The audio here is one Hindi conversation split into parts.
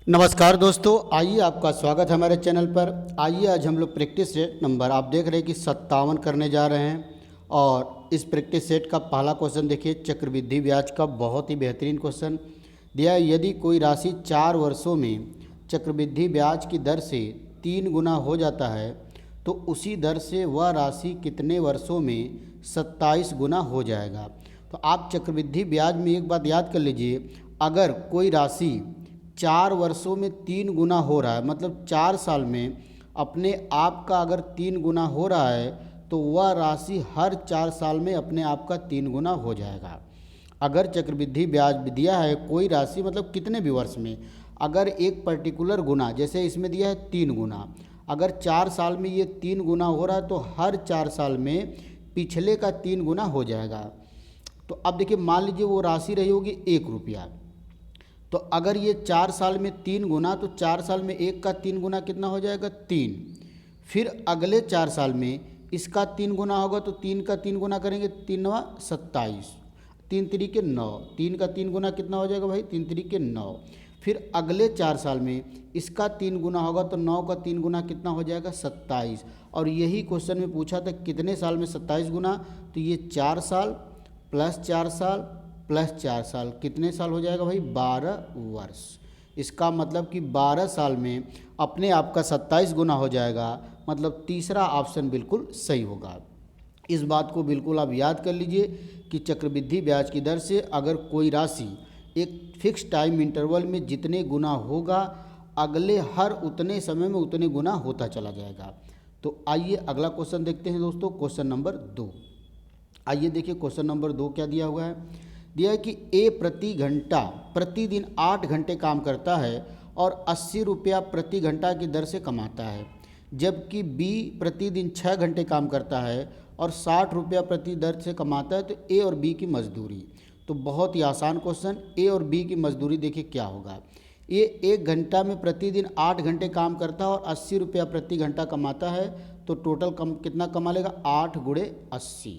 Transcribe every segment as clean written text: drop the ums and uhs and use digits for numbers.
नमस्कार दोस्तों, आइए आपका स्वागत है हमारे चैनल पर। आइए आज हम लोग प्रैक्टिस सेट नंबर आप देख रहे हैं कि 57 करने जा रहे हैं। और इस प्रैक्टिस सेट का पहला क्वेश्चन देखिए, चक्रवृद्धि ब्याज का बहुत ही बेहतरीन क्वेश्चन दिया है। यदि कोई राशि 4 वर्षों में चक्रवृद्धि ब्याज की दर से 3 गुना हो जाता है तो उसी दर से वह राशि कितने वर्षों में 27 गुना हो जाएगा। तो आप चक्रवृद्धि ब्याज में एक बात याद कर लीजिए, अगर कोई राशि 4 वर्षों में 3 गुना हो रहा है, मतलब 4 साल में अपने आप का अगर 3 गुना हो रहा है तो वह राशि हर 4 साल में अपने आप का 3 गुना हो जाएगा। अगर चक्रवृद्धि ब्याज दिया है कोई राशि, मतलब कितने भी वर्ष में, अगर एक पर्टिकुलर गुना, जैसे इसमें दिया है 3 गुना, अगर 4 साल में ये 3 गुना हो रहा है तो हर 4 साल में पिछले का 3 गुना हो जाएगा। तो अब देखिए, मान लीजिए वो राशि रही होगी 1 रुपया, तो अगर ये 4 साल में 3 गुना, तो 4 साल में 1 का 3 गुना कितना हो जाएगा, 3। फिर अगले 4 साल में इसका 3 गुना होगा, तो 3 का 3 गुना करेंगे, 3 27, 3 तरीके 9, 3 का 3 गुना कितना हो जाएगा भाई, 3 तरीके 9। फिर अगले 4 साल में इसका 3 गुना होगा, तो 9 का 3 गुना कितना हो जाएगा, 27। और यही क्वेश्चन में पूछा था कितने साल में 27 गुना, तो ये 4 साल प्लस 4 साल प्लस 4 साल, कितने साल हो जाएगा भाई, 12 वर्ष। इसका मतलब कि 12 साल में अपने आप का 27 गुना हो जाएगा, मतलब तीसरा ऑप्शन बिल्कुल सही होगा। इस बात को बिल्कुल आप याद कर लीजिए कि चक्रवृद्धि ब्याज की दर से अगर कोई राशि एक फिक्स टाइम इंटरवल में जितने गुना होगा, अगले हर उतने समय में उतने गुना होता चला जाएगा। तो आइए अगला क्वेश्चन देखते हैं दोस्तों, क्वेश्चन नंबर 2। आइए देखिए क्वेश्चन नंबर 2 क्या दिया हुआ है। दिया है कि ए प्रति घंटा प्रतिदिन 8 घंटे काम करता है और 80 रुपया प्रति घंटा की दर से कमाता है, जबकि बी प्रतिदिन 6 घंटे काम करता है और 60 रुपया प्रति दर से कमाता है। तो ए और बी की मजदूरी, तो बहुत ही आसान क्वेश्चन, ए और बी की मजदूरी देखिए क्या होगा। ये 1 घंटा में प्रतिदिन 8 घंटे काम करता है और 80 रुपया प्रति घंटा कमाता है, तो टोटल कितना कमा लेगा, 8 गुणे 80।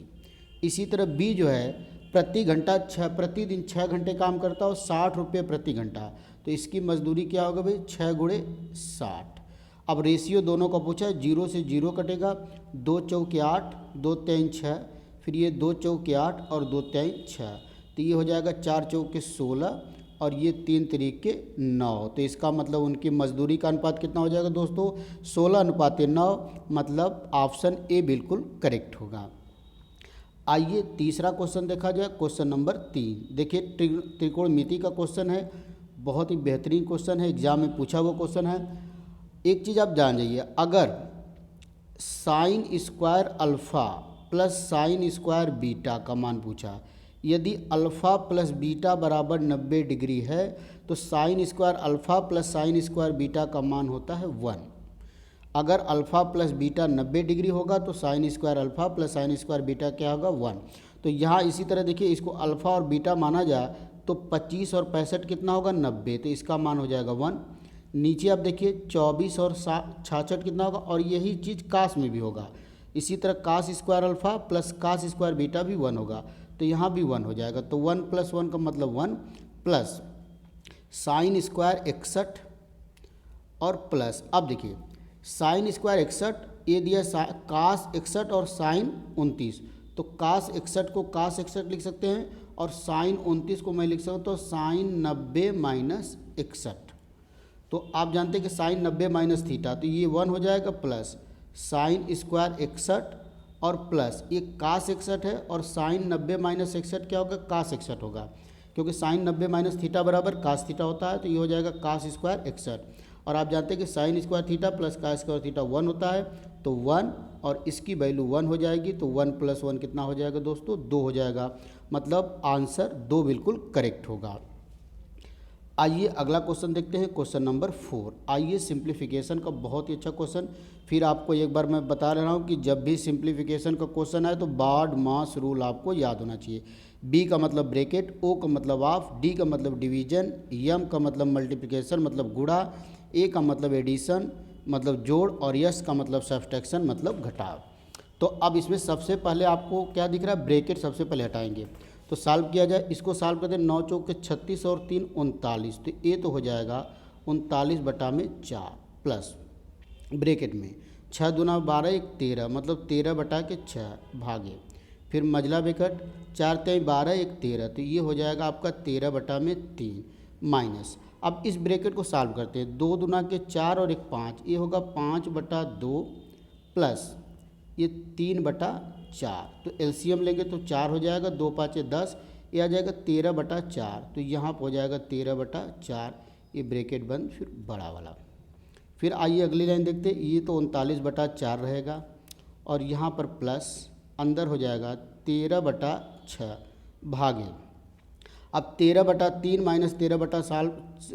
इसी तरह बी जो है प्रतिदिन 6 घंटे काम करता है और 60 रुपये प्रति घंटा, तो इसकी मजदूरी क्या होगा भाई, 6 गुणे 60। अब रेशियो दोनों का पूछा है, 0 से 0 कटेगा, 2 चौके 8, 2 3 6, फिर ये 2 चौके 8 और 2 3 6, तो ये हो जाएगा 4 चौके 16 और ये 3 तरीके 9। तो इसका मतलब उनकी मजदूरी का अनुपात कितना हो जाएगा दोस्तों, 16:9, मतलब ऑप्शन ए बिल्कुल करेक्ट होगा। आइए तीसरा क्वेश्चन देखा जाए, क्वेश्चन नंबर 3। देखिए त्रिकोणमिति का क्वेश्चन है, बहुत ही बेहतरीन क्वेश्चन है, एग्जाम में पूछा हुआ क्वेश्चन है। एक चीज़ आप जान जाइए, अगर sine square alpha plus sine square beta का मान पूछा, यदि अल्फ़ा प्लस बीटा बराबर 90 डिग्री है तो sine square alpha plus sine square beta का मान होता है 1। अगर अल्फ़ा प्लस बीटा 90 डिग्री होगा तो sine square alpha plus sine square beta क्या होगा, 1। तो यहाँ इसी तरह देखिए, इसको अल्फ़ा और बीटा माना जाए तो 25 और 65 कितना होगा, 90, तो इसका मान हो जाएगा 1। नीचे आप देखिए 24 और 66 कितना होगा, और यही चीज़ कास में भी होगा। इसी तरह cos square alpha plus cos square beta भी 1 होगा, तो यहाँ भी 1 हो जाएगा। तो 1 + 1 का मतलब 1, प्लस साइन स्क्वायर 61 और प्लस, अब देखिए साइन स्क्वायर 61, ये दिया कास 61 और साइन 29, तो कास 61 को कास 61 लिख सकते हैं और साइन 29 को मैं लिख सकता हूँ तो साइन 90 माइनस 61। तो आप जानते हैं कि साइन 90 माइनस थीटा, तो ये 1 हो जाएगा, प्लस साइन स्क्वायर 61 और प्लस ये कास 61 है और साइन 90 माइनस 61 क्या होगा, कास 61 होगा, क्योंकि साइन 90 माइनस थीटा बराबर कास थीटा होता है, तो ये हो जाएगा कास स्क्वायर 61। और आप जानते हैं कि sine square theta plus cos square theta 1 होता है, तो 1 और इसकी वैल्यू 1 हो जाएगी, तो 1 + 1 कितना हो जाएगा दोस्तों, 2 हो जाएगा, मतलब आंसर 2 बिल्कुल करेक्ट होगा। आइए अगला क्वेश्चन देखते हैं, क्वेश्चन नंबर 4। आइए सिंप्लीफिकेशन का बहुत ही अच्छा क्वेश्चन, फिर आपको एक बार मैं बता रहा हूँ कि जब भी सिंप्लीफिकेशन का क्वेश्चन आए तो बाड मास रूल आपको याद होना चाहिए। बी का मतलब ब्रैकेट, ओ का मतलब ऑफ, डी का मतलब डिवीजन, एम का मतलब मल्टीप्लिकेशन मतलब गुणा, ए का मतलब एडिशन मतलब जोड़, और यस का मतलब सब्सट्रैक्शन मतलब घटाव। तो अब इसमें सबसे पहले आपको क्या दिख रहा है, ब्रैकेट सबसे पहले हटाएंगे। तो सॉल्व किया जाए, इसको सॉल्व करते हैं, 9 चौके 36 और 3 39, तो ए तो हो जाएगा 39/4 प्लस ब्रैकेट में 6 दूना 12 1 13 मतलब 13/6 भागे, फिर मजला ब्रैकेट 4 3 12 1 13 तो ये हो जाएगा आपका 13/3 माइनस। अब इस ब्रैकेट को सॉल्व करते हैं, 2 दूना के 4 और 1 5, ये होगा 5/2 प्लस ये 3/4 तो एलसीएम लेंगे तो 4 हो जाएगा, 2 5 10, ये आ जाएगा 13/4 तो यहाँ पर हो जाएगा 13/4, ये ब्रैकेट बंद फिर बड़ा वाला। फिर आइए अगली लाइन देखते हैं, ये तो 39/4 रहेगा और यहाँ पर प्लस अंदर हो जाएगा 13/6 भागे, अब 13/3 माइनस 13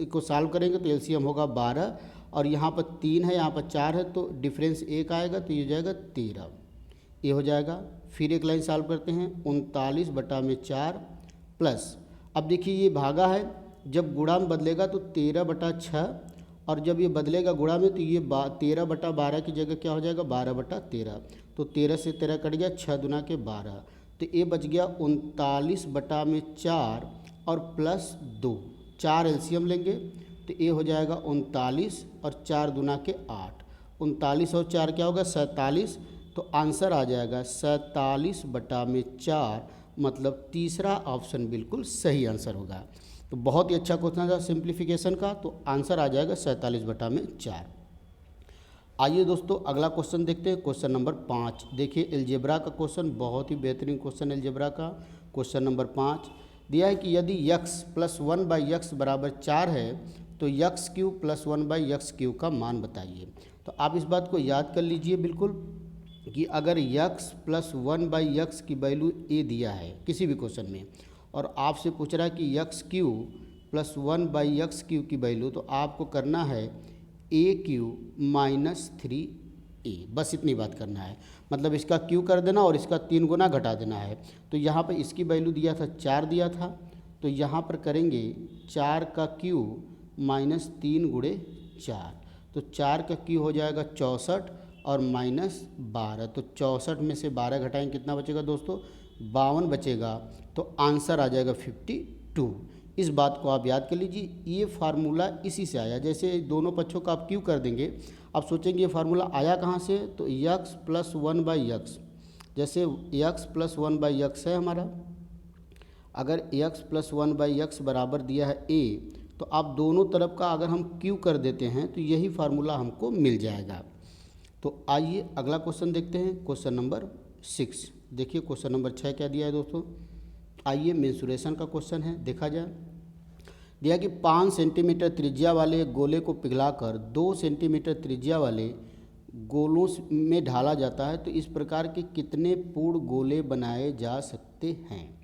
को सॉल्व करेंगे तो एलसीएम होगा 12 और यहाँ पर 3 है, यहाँ पर 4 है तो डिफरेंस 1 आएगा तो ये हो जाएगा 13, ये हो जाएगा। फिर एक लाइन सॉल्व करते हैं, 39/4 प्लस, अब देखिए ये भागा है, जब गुणा में बदलेगा तो 13/6 और जब ये बदलेगा गुणा में तो ये 13/12 की जगह क्या हो जाएगा 12/13, तो 13 से 13 कट गया, 6 दूना के 12 तो ये बच गया 39/4 और प्लस 2, 4 एलसीएम लेंगे तो ये हो जाएगा 39 और 4 दूना के 8, 39 और 4 क्या होगा 47, तो आंसर आ जाएगा 47/4 मतलब तीसरा ऑप्शन बिल्कुल सही आंसर होगा। तो बहुत ही अच्छा क्वेश्चन था सिंप्लीफिकेशन का, तो आंसर आ जाएगा 47/4। आइए दोस्तों अगला क्वेश्चन देखते हैं, क्वेश्चन नंबर 5। देखिए एलजेब्रा का क्वेश्चन, बहुत ही बेहतरीन क्वेश्चन एलजेब्रा का। क्वेश्चन नंबर 5 दिया है कि यदि x + 1/x = 4 है तो x³ + 1/x³ का मान बताइए। तो आप इस बात को याद कर लीजिए बिल्कुल कि अगर x + 1/x की वैल्यू a दिया है किसी भी क्वेश्चन में और आपसे पूछ रहा है कि x³ + 1/x³ की वैल्यू, तो आपको करना है a³ - 3a, बस इतनी बात करना है, मतलब इसका q कर देना और इसका 3 गुना घटा देना है। तो यहाँ पर इसकी वैल्यू दिया था 4 दिया था, तो यहाँ पर करेंगे 4 का q - 3 × 4, तो 4 का q हो जाएगा 64 और -12, तो 64 में से 12 घटाएंगे कितना बचेगा दोस्तों 52 बचेगा, तो आंसर आ जाएगा 52। इस बात को आप याद कर लीजिए, ये फार्मूला इसी से आया, जैसे दोनों पक्षों का आप क्यों कर देंगे, आप सोचेंगे ये फार्मूला आया कहाँ से, तो x + 1/x, जैसे x + 1/x है हमारा, अगर x + 1/x बराबर दिया है a, तो आप दोनों तरफ का अगर हम q कर देते हैं तो यही फार्मूला हमको मिल जाएगा। तो आइए अगला क्वेश्चन देखते हैं, क्वेश्चन नंबर 6। देखिए क्वेश्चन नंबर 6 क्या दिया है दोस्तों, आइए मेंसुरेशन का क्वेश्चन है, देखा जाए। दिया कि 5 सेंटीमीटर त्रिज्या वाले गोले को पिघलाकर 2 सेंटीमीटर त्रिज्या वाले गोलों में ढाला जाता है, तो इस प्रकार के कितने पूर्ण गोले बनाए जा सकते हैं।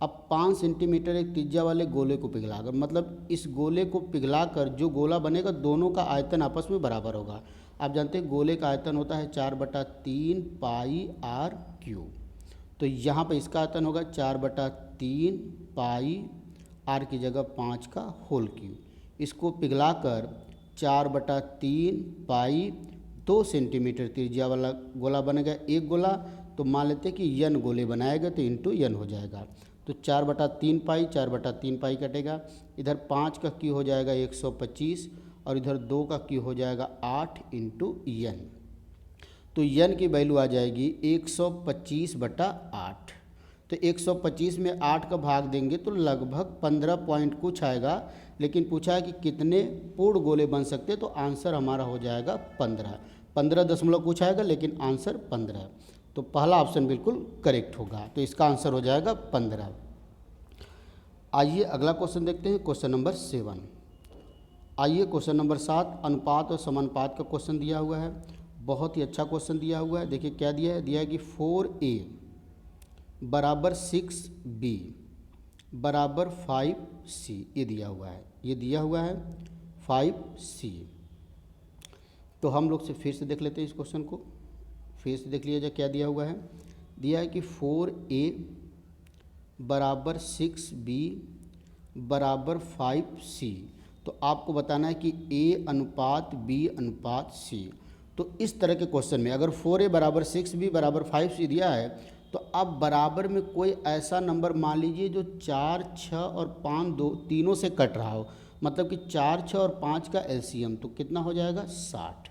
अब 5 सेंटीमीटर एक त्रिज्या वाले गोले को पिघलाकर, मतलब इस गोले को पिघलाकर जो गोला बनेगा दोनों का आयतन आपस में बराबर होगा। आप जानते हैं गोले का आयतन होता है 4/3 πr³, तो यहाँ पर इसका आयतन होगा 4/3 πr की जगह 5 का होल क्यूब। इसको पिघलाकर 4/3 पाई 2 सेंटीमीटर त्रिज्या वाला गोला बनेगा एक गोला, तो मान लेते हैं कि n गोले बनाएगा तो इंटू n हो जाएगा, तो 4/3 पाई 4/3 पाई कटेगा, इधर 5 का क्यू हो जाएगा 125 और इधर 2 का क्यू हो जाएगा 8 × n, तो n की वैल्यू आ जाएगी 125/8। तो 125 में 8 का भाग देंगे तो लगभग 15 पॉइंट कुछ आएगा, लेकिन पूछा है कि कितने पूर्ण गोले बन सकते हैं, तो आंसर हमारा हो जाएगा 15 दशमलव कुछ आएगा, लेकिन आंसर 15, तो पहला ऑप्शन बिल्कुल करेक्ट होगा, तो इसका आंसर हो जाएगा 15। आइए अगला क्वेश्चन देखते हैं, क्वेश्चन नंबर 7। आइए क्वेश्चन नंबर 7 अनुपात और समानुपात का क्वेश्चन दिया हुआ है, बहुत ही अच्छा क्वेश्चन दिया हुआ है। देखिए क्या दिया है, दिया है कि 4a = 6b = 5c, ये दिया हुआ है, ये दिया हुआ है 5c। तो हम लोग से फिर से देख लेते हैं इस क्वेश्चन को, फिर से देख लिया जाए क्या दिया हुआ है। दिया है कि 4a = 6b = 5c, तो आपको बताना है कि a/b/c। तो इस तरह के क्वेश्चन में अगर 4a = 6b = 5c दिया है, तो अब बराबर में कोई ऐसा नंबर मान लीजिए जो 4, 6 और 5 दो तीनों से कट रहा हो, मतलब कि 4, 6 और 5 का एलसीएम, तो कितना हो जाएगा 60।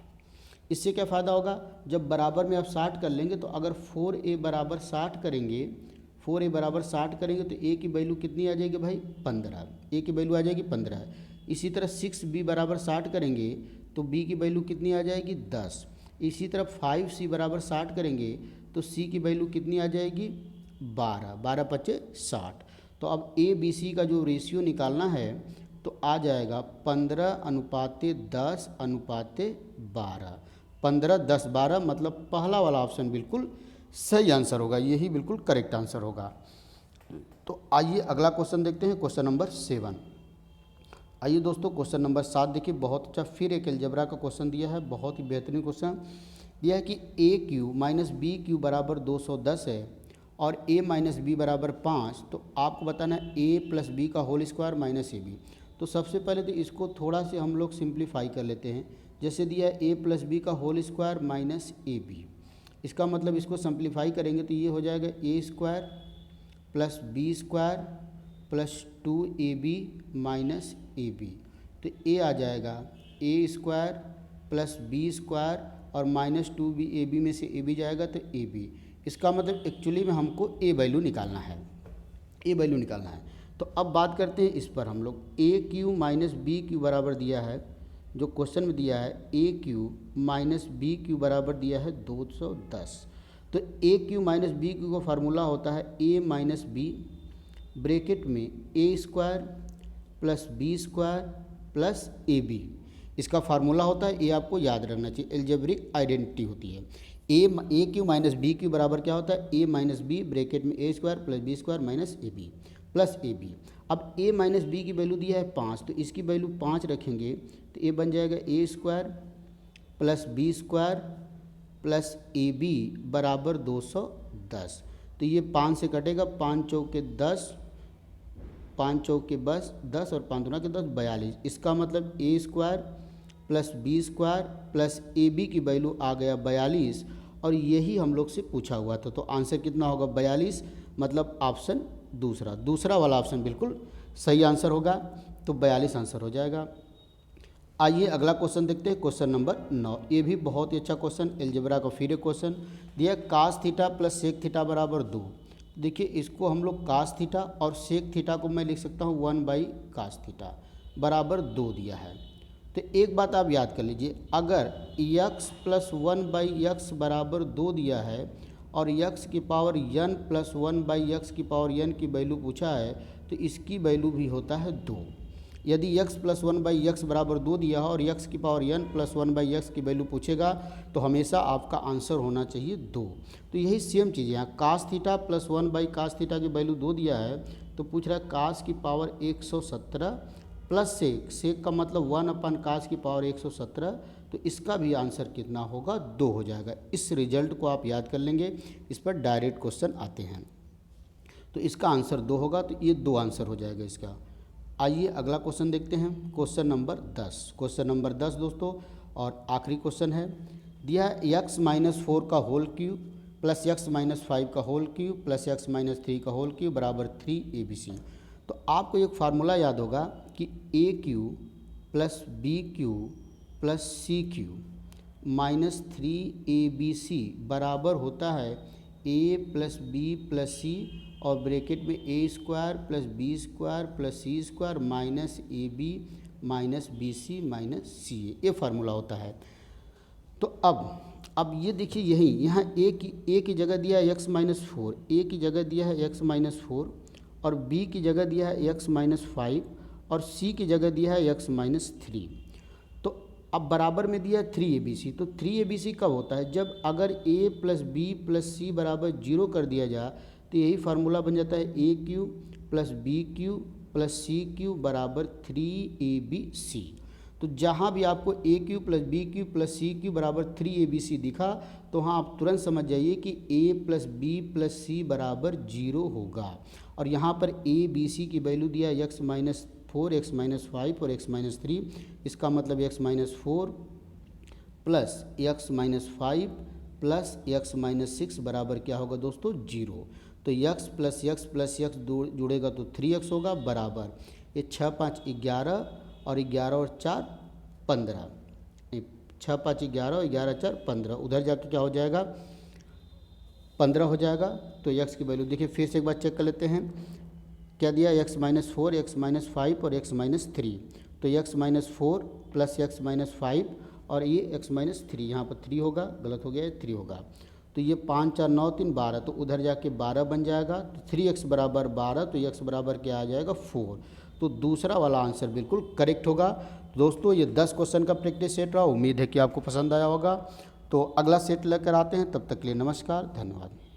इससे क्या फ़ायदा होगा, जब बराबर में आप 60 कर लेंगे तो अगर 4a बराबर 60 करेंगे, 4a बराबर 60 करेंगे तो a की वैल्यू कितनी आ जाएगी भाई 15, a की वैल्यू आ जाएगी 15। इसी तरह 6b बराबर 60 करेंगे तो b की वैल्यू कितनी आ जाएगी 10। इसी तरह 5c बराबर 60 करेंगे तो c की वैल्यू कितनी आ जाएगी 12, 12 पच्चे 60। तो अब a b c का जो रेशियो निकालना है तो आ जाएगा 15:10:12, 15:10:12, मतलब पहला वाला ऑप्शन बिल्कुल सही आंसर होगा, यही बिल्कुल करेक्ट आंसर होगा। तो आइए अगला क्वेश्चन देखते हैं, क्वेश्चन नंबर 7। आइए दोस्तों क्वेश्चन नंबर 7 देखिए, बहुत अच्छा फिर एक अलजेब्रा का क्वेश्चन दिया है, बहुत ही बेहतरीन क्वेश्चन दिया है कि a³ माइनस b³ बराबर 210 है और a माइनस बी बराबर 5। तो आपको बताना है a प्लस बी का होल स्क्वायर माइनस ab। तो सबसे पहले तो इसको थोड़ा से हम लोग सिंप्लीफाई कर लेते हैं। जैसे दिया है a प्लस बी का होल स्क्वायर माइनस ab, इसका मतलब इसको सिंप्लीफाई करेंगे तो ये हो जाएगा a² plus b² plus 2ab minus ab। तो a आ जाएगा a² प्लस b² और माइनस 2ab में से ab जाएगा तो ab। इसका मतलब एक्चुअली में हमको a वैल्यू निकालना है, a वैल्यू निकालना है। तो अब बात करते हैं इस पर हम लोग, a³ माइनस b³ बराबर दिया है, जो क्वेश्चन में दिया है a³ माइनस b³ बराबर दिया है 210। तो a³ माइनस b³ का फार्मूला होता है a माइनस बी ब्रैकेट में a² plus b² plus ab। इसका फार्मूला होता है, ये आपको याद रखना चाहिए, एल्जेब्रिक आइडेंटिटी होती है। a³ माइनस b³ बराबर क्या होता है a माइनस बी ब्रैकेट में a² plus b² minus ab plus ab। अब a माइनस बी की वैल्यू दिया है 5, तो इसकी वैल्यू 5 रखेंगे तो a बन जाएगा a² plus b² plus ab बराबर 210। तो ये 5 से कटेगा, 5 चौके 10, 5 चौके 10 और 5 दूना के 10, 42। इसका मतलब a² plus b² plus ab की वैल्यू आ गया 42, और यही हम लोग से पूछा हुआ था। तो आंसर कितना होगा 42, मतलब ऑप्शन दूसरा वाला ऑप्शन बिल्कुल सही आंसर होगा। तो 42 आंसर हो जाएगा। आइए अगला क्वेश्चन देखते हैं, क्वेश्चन नंबर 9। ये भी बहुत ही अच्छा क्वेश्चन, एल्जेब्रा का फिर एक क्वेश्चन दिया, cos theta plus sec theta बराबर 2। देखिए इसको हम लोग कास थीटा और सेक थीटा को मैं लिख सकता हूँ 1/कास थीटा बराबर 2 दिया है। तो एक बात आप याद कर लीजिए, अगर x प्लस 1/x बराबर 2 दिया है और x की पावर n प्लस 1/x की पावर n की वैल्यू पूछा है तो इसकी वैल्यू भी होता है 2। यदि x प्लस 1/x बराबर 2 दिया है और x की पावर n प्लस 1/x की वैल्यू पूछेगा तो हमेशा आपका आंसर होना चाहिए 2। तो यही सेम चीज़ है, यहाँ कास थीटा प्लस 1/कास थीटा की वैल्यू 2 दिया है तो पूछ रहा है कास की पावर 117 प्लस सेक का मतलब 1/कास की पावर 117, तो इसका भी आंसर कितना होगा 2 हो जाएगा। इस रिजल्ट को आप याद कर लेंगे, इस पर डायरेक्ट क्वेश्चन आते हैं। तो इसका आंसर 2 होगा, तो ये 2 आंसर हो जाएगा इसका। आइए अगला क्वेश्चन देखते हैं, क्वेश्चन नंबर 10। क्वेश्चन नंबर 10 दोस्तों और आखिरी क्वेश्चन है, दिया है x माइनस 4 का whole cube plus x minus 5 का whole cube plus x minus 3 का होल क्यूब बराबर 3abc। तो आपको एक फार्मूला याद होगा कि a³ plus b³ plus c³ minus 3abc बराबर होता है a plus b plus c और ब्रैकेट में a² plus b² plus c² minus ab minus bc minus ca, ये फार्मूला होता है। तो अब ये देखिए, यहाँ a की जगह दिया है x माइनस 4, a की जगह दिया है x माइनस 4 और b की जगह दिया है x माइनस 5 और c की जगह दिया है x माइनस 3। तो अब बराबर में दिया 3abc। तो 3abc कब होता है, जब अगर a प्लस बी प्लस सी बराबर 0 कर दिया जाए तो यही फार्मूला बन जाता है a³ plus b³ plus c³ बराबर 3abc। तो जहाँ भी आपको a³ plus b³ plus c³ बराबर 3abc दिखा तो वहाँ आप तुरंत समझ जाइए कि a प्लस बी प्लस सी बराबर 0 होगा। और यहाँ पर a b c की वैल्यू दिया x माइनस 4, x माइनस 5 और x माइनस 3, इसका मतलब x minus 4 plus x minus 5 plus x minus six बराबर क्या होगा दोस्तों 0। तो x plus x plus x जुड़ेगा तो 3x होगा बराबर ये 6 5 11 और 11 और 4 15, 6 5 11 और 11 4 15, उधर जाके क्या हो जाएगा 15 हो जाएगा। तो x की वैल्यू देखिए फिर से एक बार चेक कर लेते हैं, क्या दिया x माइनस 4 x माइनस 5 और x माइनस 3। तो x minus 4 plus x minus 5 और ये x माइनस 3, यहाँ पर 3 होगा, गलत हो गया ये 3 होगा। तो ये 5 4 9 3 12, तो उधर जाके 12 बन जाएगा। तो 3x बराबर 12, तो x बराबर क्या आ जाएगा 4। तो दूसरा वाला आंसर बिल्कुल करेक्ट होगा। दोस्तों ये 10 क्वेश्चन का प्रैक्टिस सेट रहा, उम्मीद है कि आपको पसंद आया होगा। तो अगला सेट लेकर आते हैं, तब तक के लिए नमस्कार, धन्यवाद।